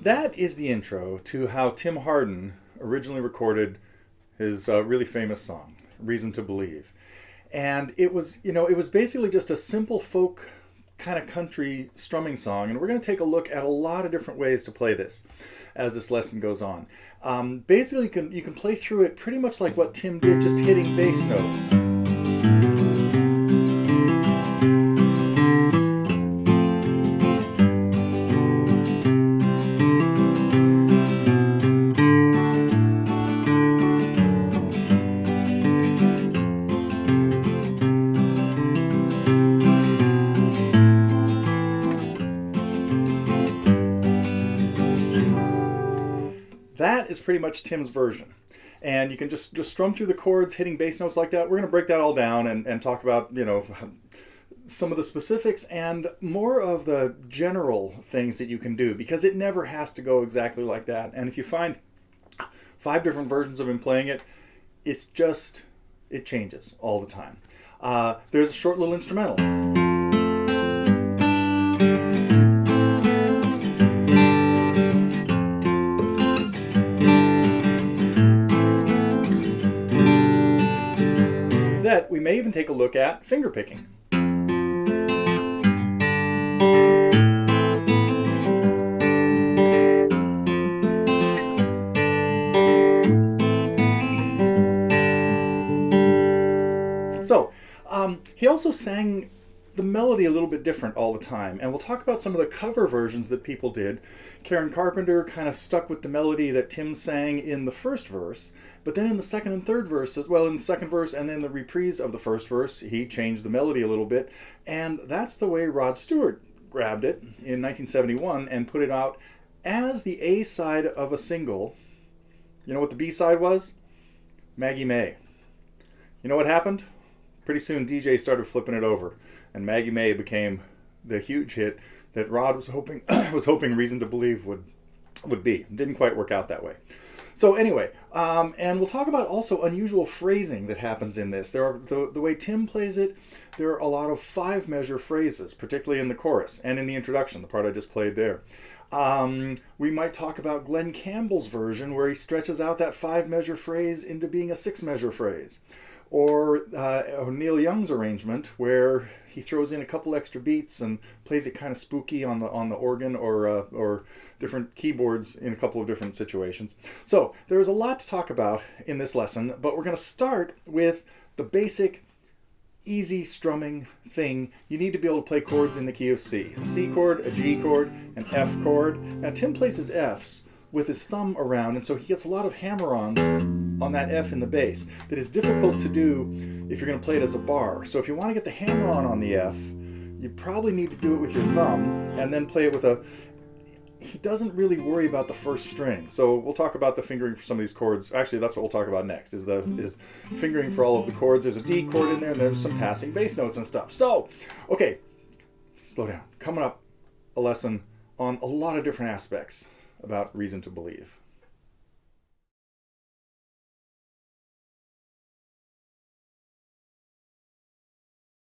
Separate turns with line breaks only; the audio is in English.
that is the intro to how Tim Hardin originally recorded his really famous song, Reason to Believe. And it was, it was basically just a simple folk kind of country strumming song. And we're going to take a look at a lot of different ways to play this as this lesson goes on. Basically, you can play through it pretty much like what Tim did, just hitting bass notes. That is pretty much Tim's version. And you can just strum through the chords, hitting bass notes like that. We're going to break that all down and talk about, some of the specifics and more of the general things that you can do, because it never has to go exactly like that. And if you find 5 different versions of him playing it, it changes all the time. There's a short little instrumental. That we may even take a look at fingerpicking. So, he also sang the melody a little bit different all the time, and we'll talk about some of the cover versions that people did. Karen Carpenter kind of stuck with the melody that Tim sang in the first verse, but then in the second and third verses, in the second verse and then the reprise of the first verse, he changed the melody a little bit, and that's the way Rod Stewart grabbed it in 1971 and put it out as the A side of a single. You know what the B side was? Maggie May. You know what happened? Pretty soon DJ started flipping it over, and Maggie May became the huge hit that Rod was hoping Reason to Believe would be. It didn't quite work out that way. So anyway, and we'll talk about also unusual phrasing that happens in this. There are the way Tim plays it, there are a lot of 5-measure phrases, particularly in the chorus and in the introduction, the part I just played there. We might talk about Glen Campbell's version, where he stretches out that 5-measure phrase into being a 6-measure phrase. Or Neil Young's arrangement, where he throws in a couple extra beats and plays it kind of spooky on the organ or different keyboards in a couple of different situations. So there's a lot to talk about in this lesson, but we're going to start with the basic easy strumming thing. You need to be able to play chords in the key of C. A C chord, a G chord, an F chord. Now Tim plays his Fs with his thumb around, and so he gets a lot of hammer-ons on that F in the bass that is difficult to do if you're going to play it as a bar. So if you want to get the hammer-on the F, you probably need to do it with your thumb and then play it with a... He doesn't really worry about the first string. So we'll talk about the fingering for some of these chords. Actually, that's what we'll talk about next, is fingering for all of the chords. There's a D chord in there, and there's some passing bass notes and stuff. So, okay, slow down. Coming up, a lesson on a lot of different aspects about Reason to Believe.